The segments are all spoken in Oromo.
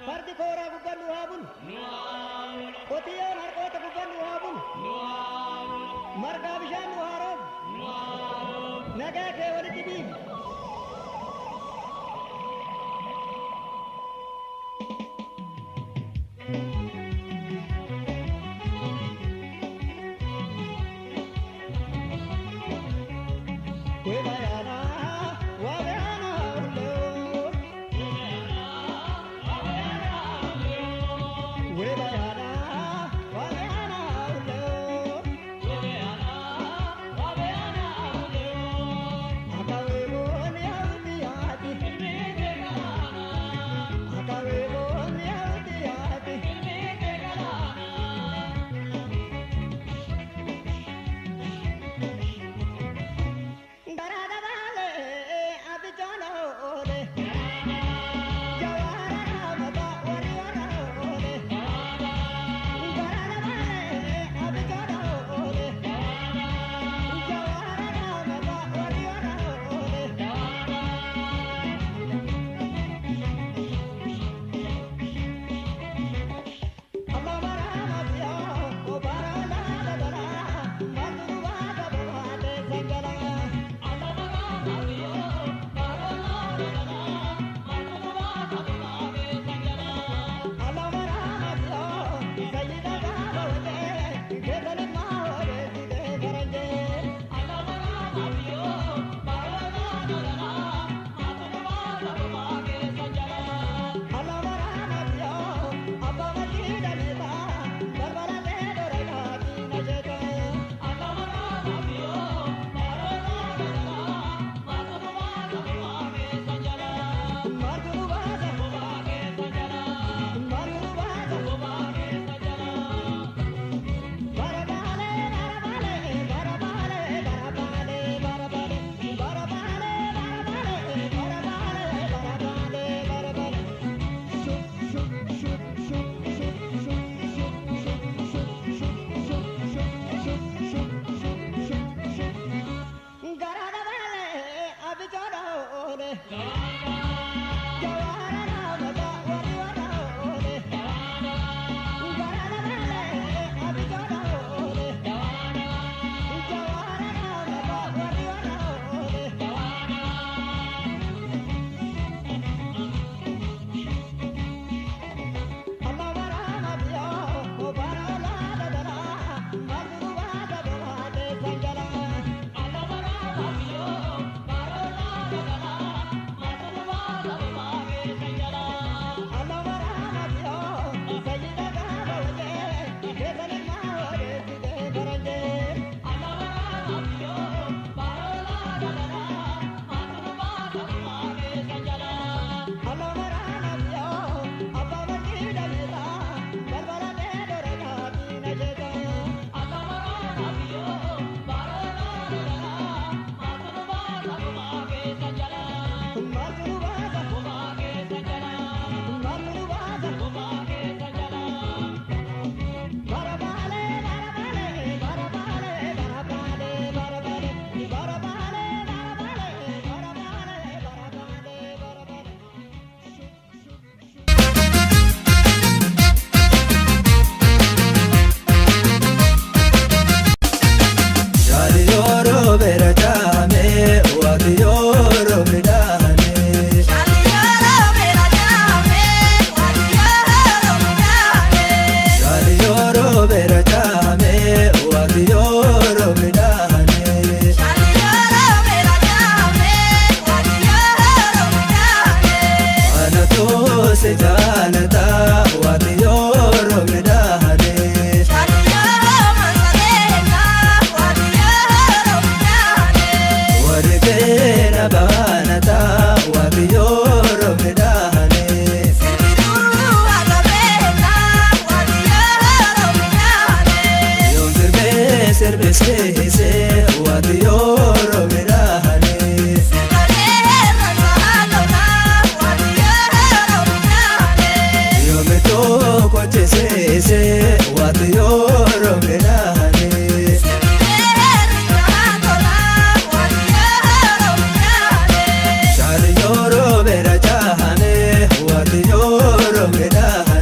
Fardi kora guban nuhabun Kotiyon harkota guban nuhabun Marga bishan nuharob Naga ke wali tibim سجالتا واتيورو مدهني ورقينا بانتا واتيورو مدهني يوم سربي سربي واتيورو مدهني يوم توكو تسيسي واتيورو مدهني شاليورو برجاهني واتيورو مدهني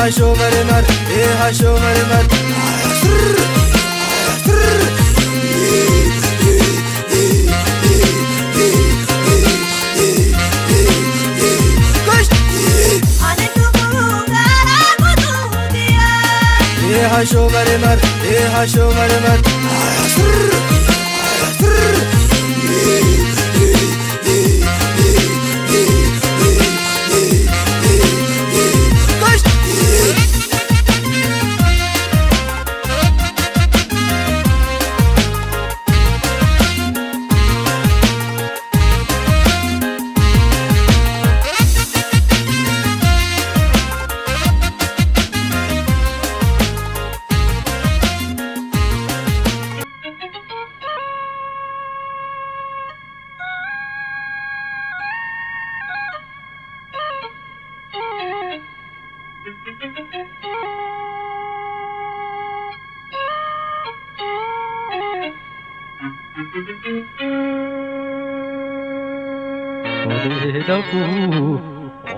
هاشو مرمر هاشو مرمر هاشو مرمر هاشو مرمر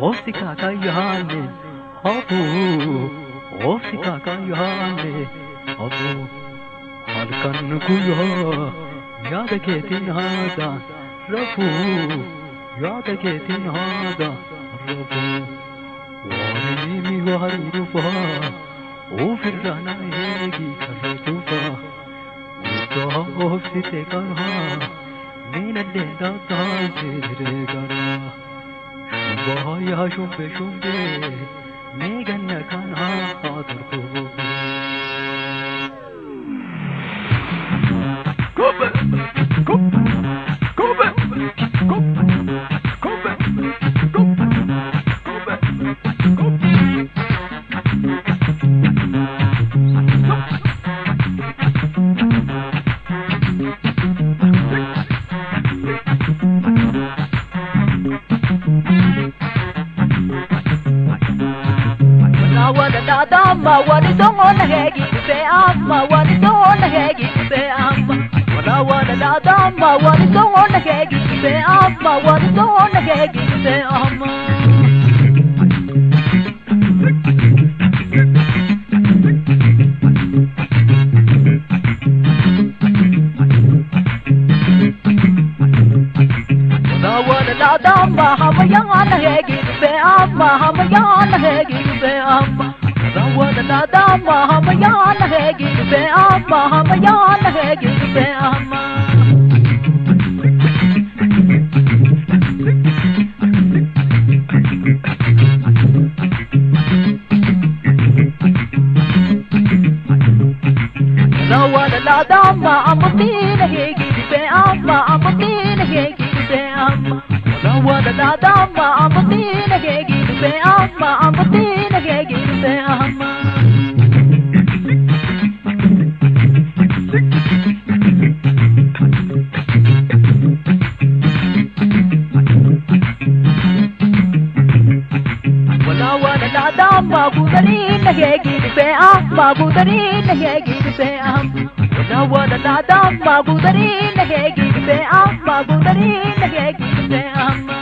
Osika kayane, abu. Osika kayane, abu. Halkan kuya, yad ketin hada, rabu. Yad ketin hada, rabu. Wani mi wari rufa, ofirrana egi kartufa uto ofsite karha ninalle da taasire gara shubha shubbe shubbe meganna kana aturku Kobe Kobe Kobe Kobe Amma wani songon hegi se amma wani songon hegi se amma wala wala da amma wani songon hegi se amma wani songon hegi se amma wala wala da amma hama yan hegi se amma hama yan hegi se amma Wala da dama hama yan hegi se amma hama yan hegi se amma Wala da dama amutin hegi se amma amutin hegi se amma Wala da dama amutin hegi se amma amutin hegi se amma Wala da dama budarin hegi se amma budarin hegi se amma Wala da dama budarin hegi se amma budarin hegi se amma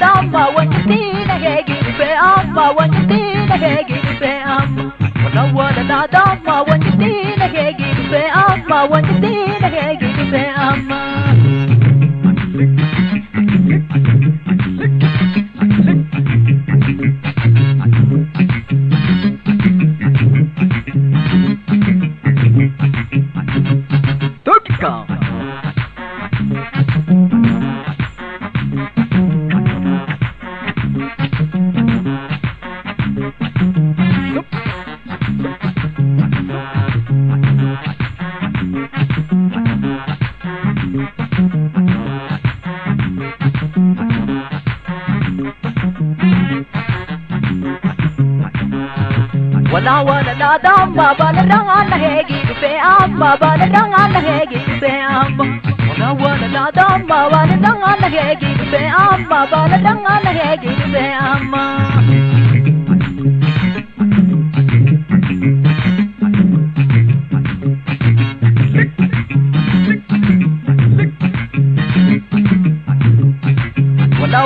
Dama wanyatina hegi se amma wanyatina hegi se amma wala da dama wanyatina hegi se amma wanyatina hegi se amma Turkika Wala da dama balarangan hegi se amma balarangan hegi se amma wala da dama balarangan hegi se amma balarangan hegi se amma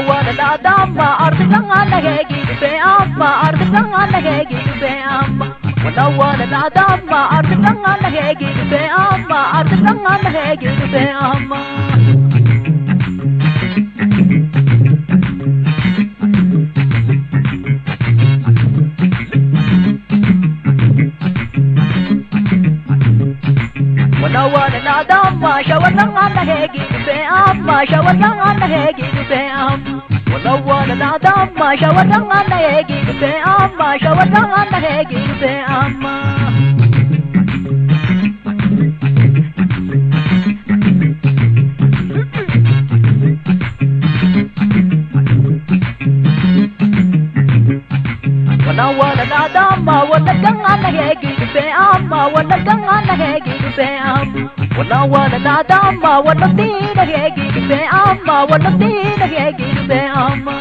wala da dama ardangan hegi se amma ardangan hegi se amma wala da dama ardangan hegi se amma ardangan hegi se amma wala da dama shawarangan hegi se amma shawarangan hegi se amma wala da dama shawarangan hegi se amma shawarangan hegi se amma wala da dama wala dangan hegi se amma wala dangan hegi se amma wala da dama wala tin hegi se amma wala tin hegi se amma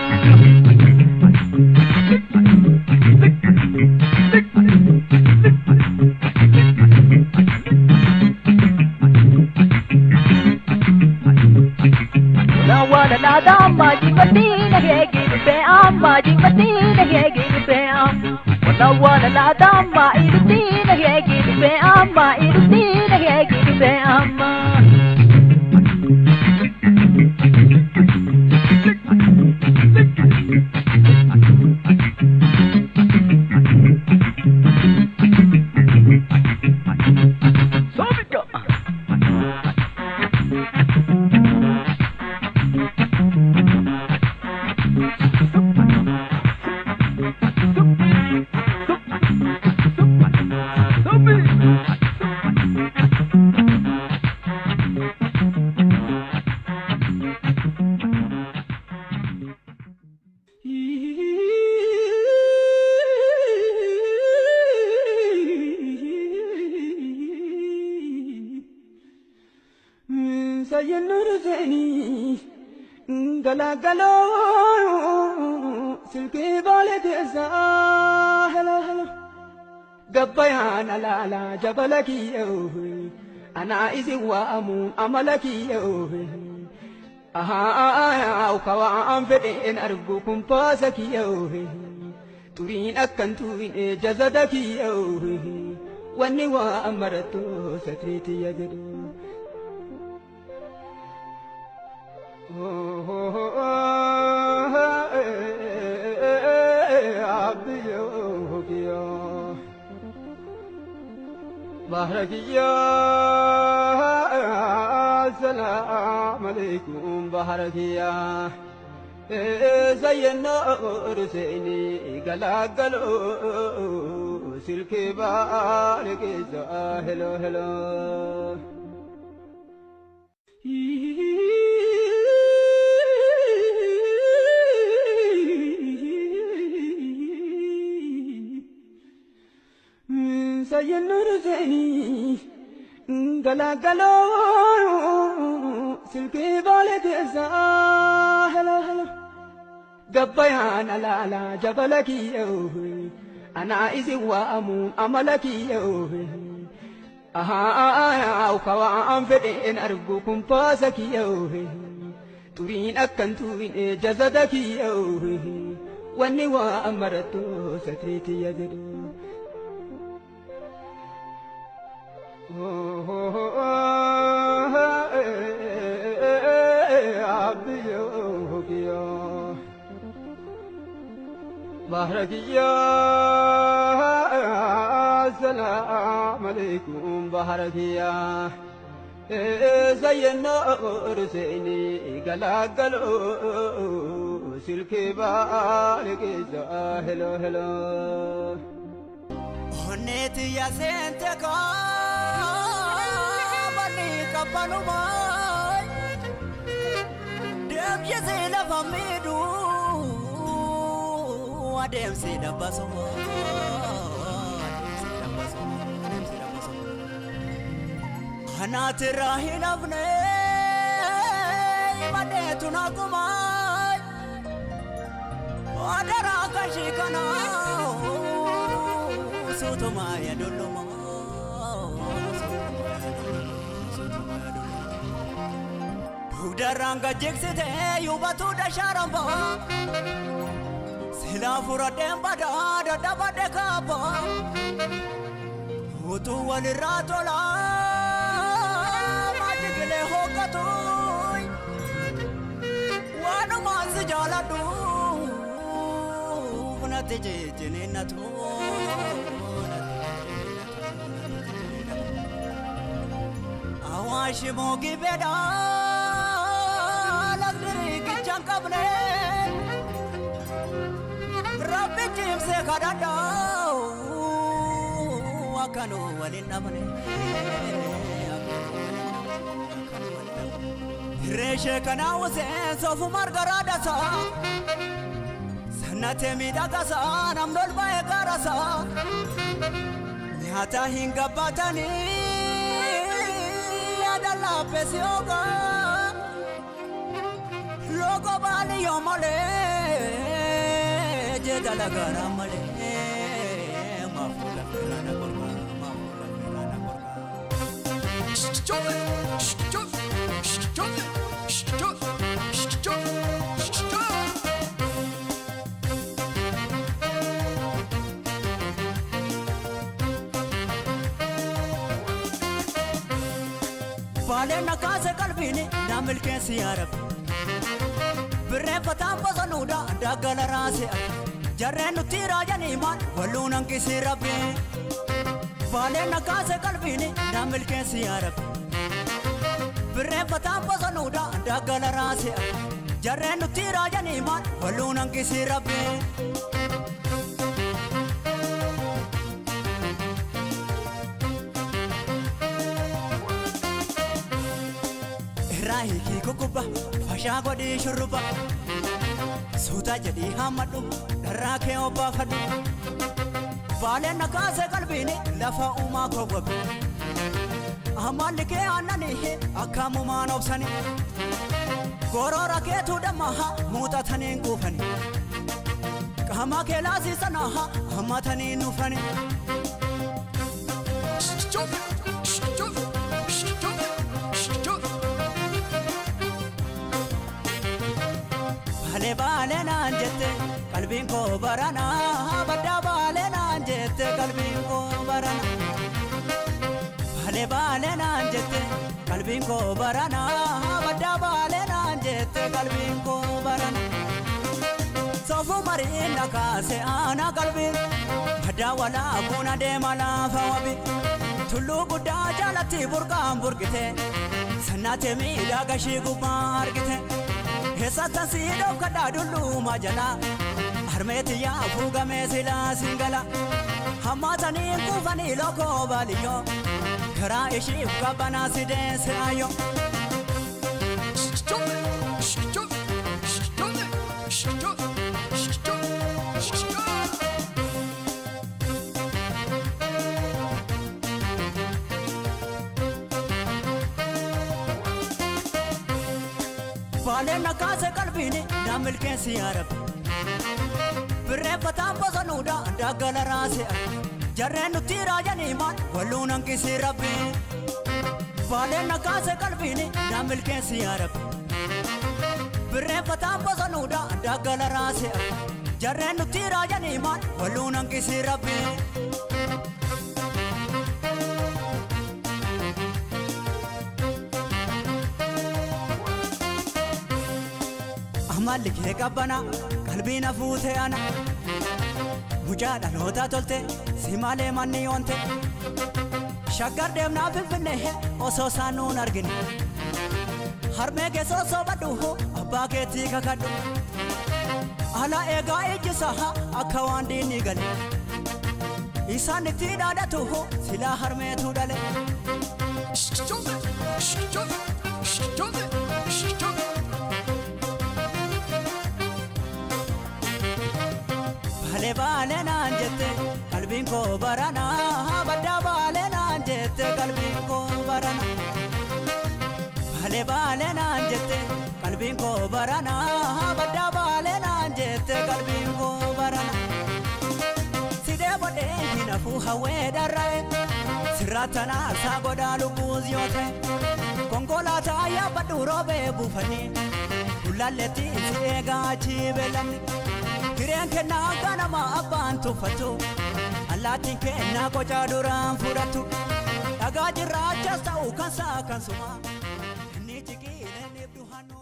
wala da dama jimatin hegi se amma jimatin hegi se amma wala da dama irutin hegi se gibe amma irsi nage gibe amma Sayyinur zeni gala galo silke bale desa hello hello gabbayan ala ala jabalaki yo ana isi wa amu amalaki yo aha au kawa am fede en argu kumpasaki yo turin akkan turin jazadaki yo wani wa amarato satriti yagadu Bahrakiya Assalamu alaikum Bahrakiya Zayyana Uruseni Galagalo Silke Barikisa Hello hello Sayyinur zeni gala galo silke bale desa hello hello gabbayan ala ala jabalaki yo ana isi wa amu amalaki yo aha au kawa am fede en argu kumpasaki yo turin akkan turin jazadaki yo wani wa amarato satriti yagadu Bahrakiya Assalamu alaikum Bahrakiya Zayyana Uruseni Galagalo Silke Barikisa Hello hello Honeti yasente ka bani kapanumai dem yezela famidu adem sida basoma hanatira hinavne madetuna kumai adara kashikana Sotomaya doloma Udaranga jeksite yubatu da sharamba Sila fura demba da daba de kapa Utu wali ratola Majikile hokatoi Wanu mansi jaladu Unate jene natu Awashi mogi beda lagdiri kichan kabne Rabbi jimse kadada wakanu walin namne Reshe kana wase sofu margarada sa Sanate midagasa namdol bae garasa Nyata hinga batani Adala pesioga Logo bali yomale Jedala garamale Mafula filana korka Mafula filana korka بالنا كاسة قلبيني نعمل كيس يا رب برين فتام بزنودا داقل راسي جرين نتيرا جنيمان ولونا كيسي ربي بالنا كاسة قلبيني نعمل كيس يا رب برين فتام بزنودا داقل راسي جرين نتيرا جنيمان ولونا كيسي ربي رايكي كوكوبا فشا قدي شربا سوتا جدي حمدو دراكي وبا فدو بالنا كاسة قلبيني لفا وما كوكوب أمالكي أنني أكامو ما نوبسني غورو راكيتو دمها موتا تنين كوفني كهما كلاسي سناها هما تنين نوفني بالنا انجت قلبين کو برانا بدا بالنا انجت قلبين کو برانا بالنا انجت قلبين کو برانا بدا بالنا انجت قلبين کو برانا صفو مرينا كاسه انا قلبي بدا ولا كنا دملا فوبي تلو قدا جالتي برقام برقته سناتي ميدا غشي غبارغته هسا تسيدو كدا دلو ماجلا هرمتي يا فوغا مسلا سينغلا هما تنين كوفاني لوكو باليو كرا إشي كابانا سيدين سايو بالنا كاسة قلبيني نعمل كيس يا رب برين فتام بزنودا داقل راسي جرين نتيرا جنيمان ولونا كيسي ربي بالنا كاسة قلبيني نعمل كيس يا رب برين فتام بزنودا داقل راسي جرين نتيرا جنيمان ولونا كيسي ربي مالك هيك أبنا قلبي نفوت أنا مجادا لوتا تولتي سيمالي ماني يونتي شكر ديمنا بفنه أوسو سانون أرغني هرمي كيسو سو بدوه أبا كيتي كاكدو على إيغا إجساها أكوان دي نيغلي إسان نتي دادتوه سلا هرمي تودالي بالنا انجت قلبين کو برانا بدا بالنا انجت قلبين کو برانا بالنا انجت قلبين کو برانا بدا بالنا انجت قلبين کو برانا سيده بده نفو هوي دراي سراتنا ساغودا لوبوز يوته كونغولا تايا بدورو ببوفني ولالتي سيغا تشيبلني كرين كنا كنا ما أبان توفتو الله تكنا كوجا دوران فراتو أجاج راجع ساو كنسا كنسما نيجي لنبدو هانو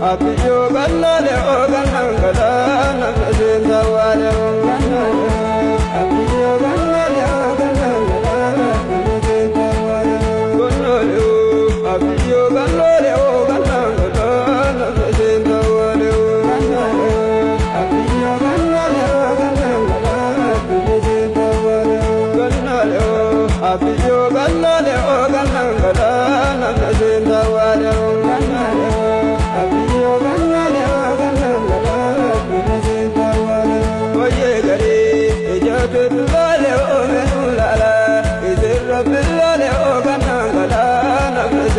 Abiyo ganale o ganangala namzinda wale o ganale Abiyo ganale o ganangala namzinda wale ganale o Abiyo ganale o ganangala namzinda wale ganale Abiyo ganale o ganangala namzinda wale ganale o Abiyo ganale o ganangala namzinda wale ganale بالله ومن ولا إذ رب الله وكان غلا نفس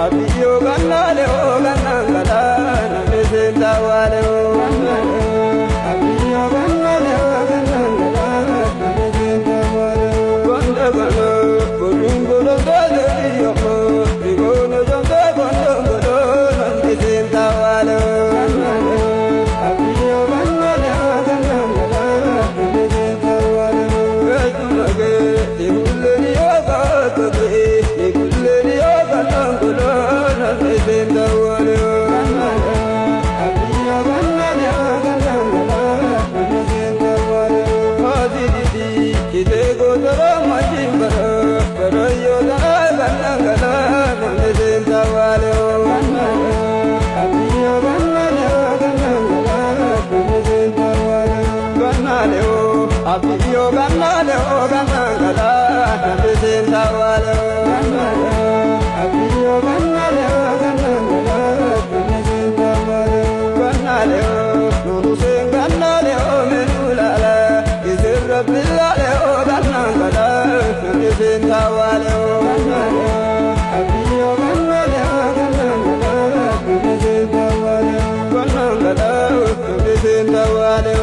abiyyo gannaale oo gannangala namni seentawaale oo abiyyo gannaale oo gannangala namni seentawaale gonda gana bolungolo gaaderi yommo rigono jonga gondongolo namni seentawaale abiyyo gannaale oo gannangala namni seentawaale gajumage tihulleni yoo gaatoge nikulleni yoo gannangolo namni seentawaale abiyyo gannaale oo gannangala namni seentawaale haadididi kitee gootara majimbara barayyoo dara gannangala namni seentawaale abiyyo gannaale oo gannangala namni seentawaale gannaale oo abiyyo gannaale oo gannangala namni seentawaale abiyyo gannaale oo gannangala namni seentawaale gannaale oo nunuseen gannaale oo menulaala isirra billaale oo gannangala namni seentawaale abiyyo gannaale oo gannangala namni seentawaale gannangala namni seentawaale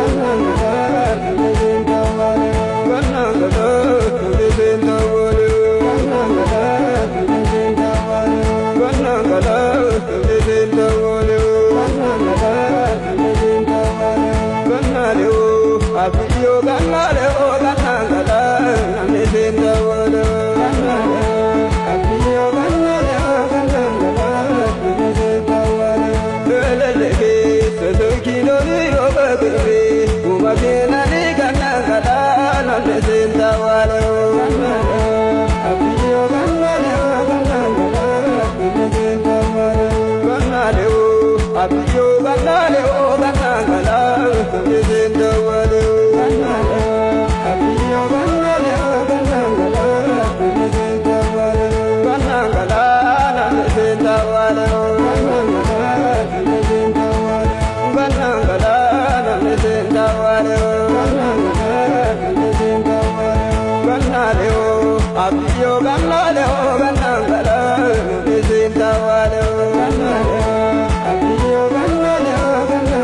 gannangala namni seentawaale gannangala namni seentawaale gannangala namni seentawaale gannangala namni seentawaale gannangala namni seentawaale gannaale oo abiyyo gannaale oo gannangala namni seentawaale abiyyo gannaale oo gannangala namni seentawaale lelelege sesokiloni robagebe umakenani gannangala namni seentawaale abiyyo gannaale oo gannangala namni seentawaale gannaale oo abiyyo gannaale oo gannangala namni seentawaale abiyyo gannaale oo gannangala namni seentawaale gannangala namni seentawaale gannangala namni seentawaale gannangala namni seentawaale gannangala namni seentawaale gannaale oo abiyyo gannaale oo gannangala namni seentawaale abiyyo gannaale oo gannangala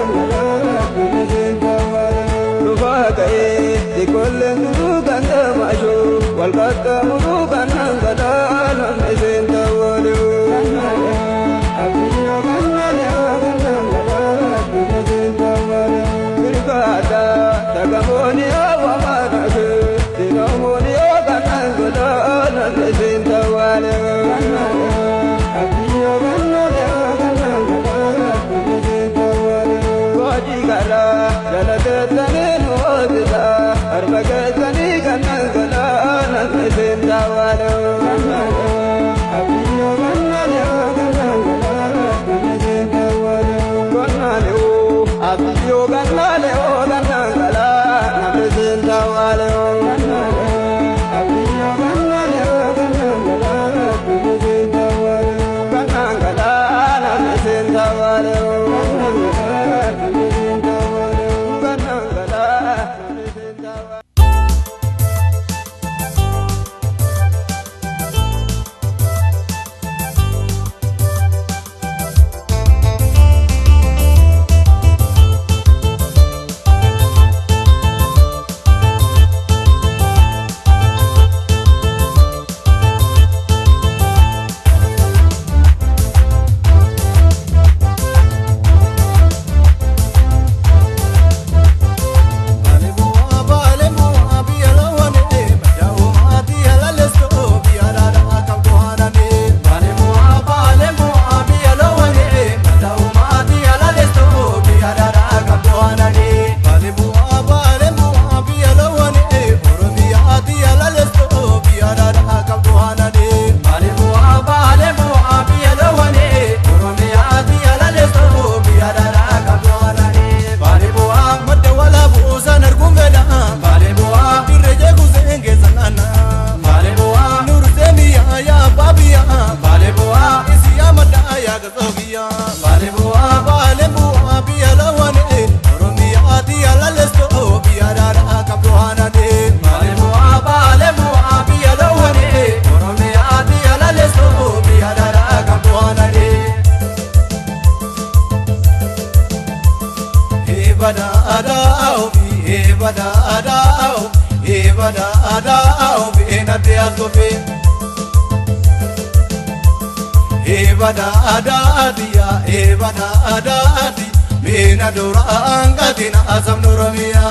badao bina diagobe badadi ya badadi bina dura angatina azam nuramia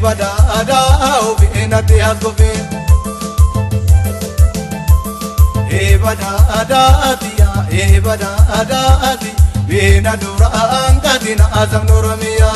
badao bina diagobe badadi ya badadi bina dura angatina azam nuramia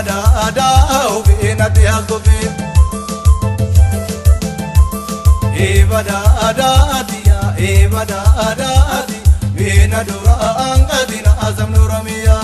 badao bina diagobe badadi ya badadi bina dura angatina azam nuramia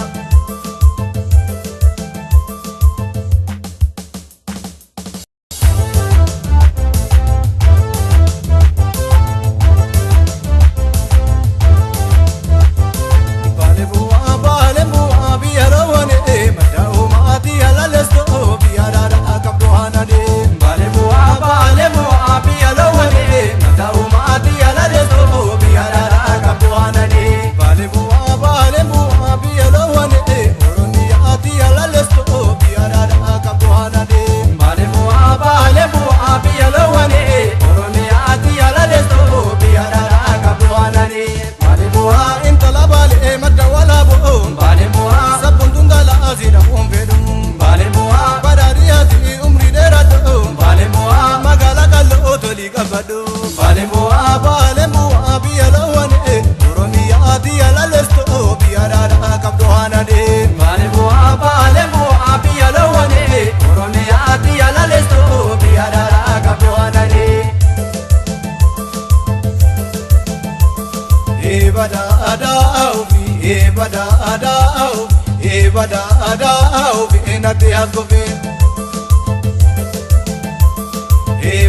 badao bina diagobe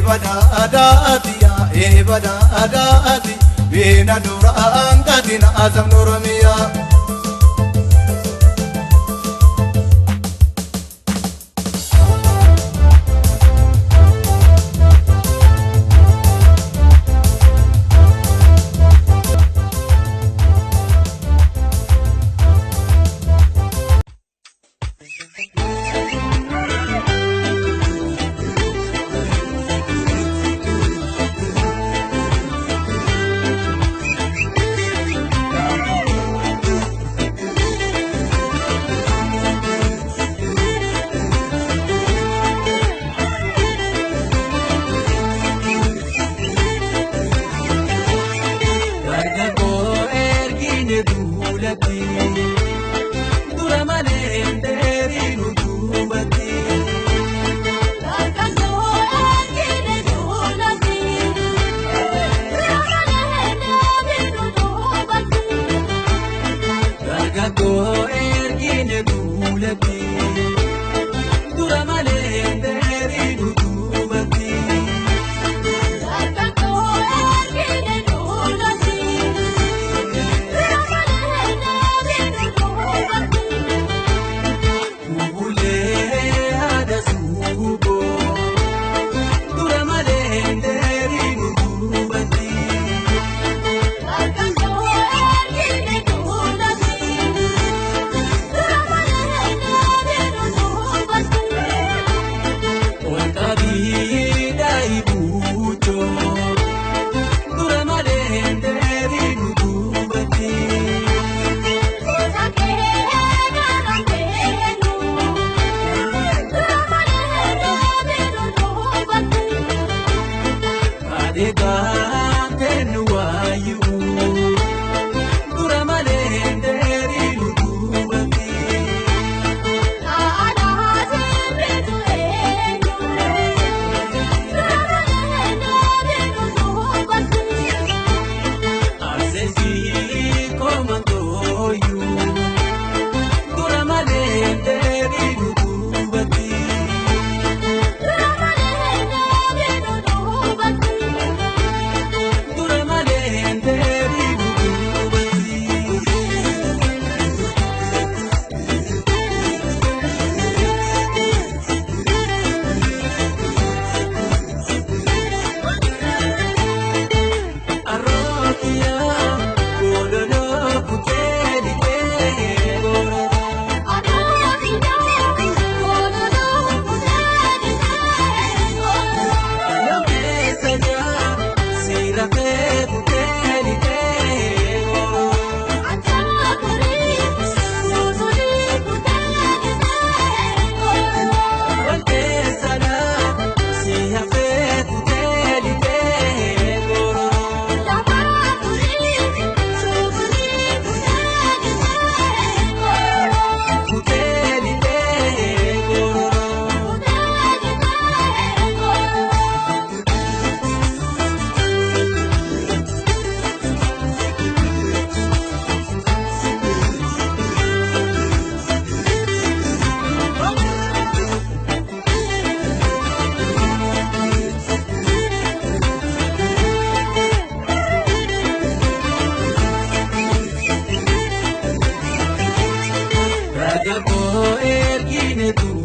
badadi ya badadi bina dura angatina azam nuramia duubatti dura malee dheerinu duubatti. Dargaggoo ergine duulatti dura malee dheerinu duubatti. Dargaggoo ergine duubatti.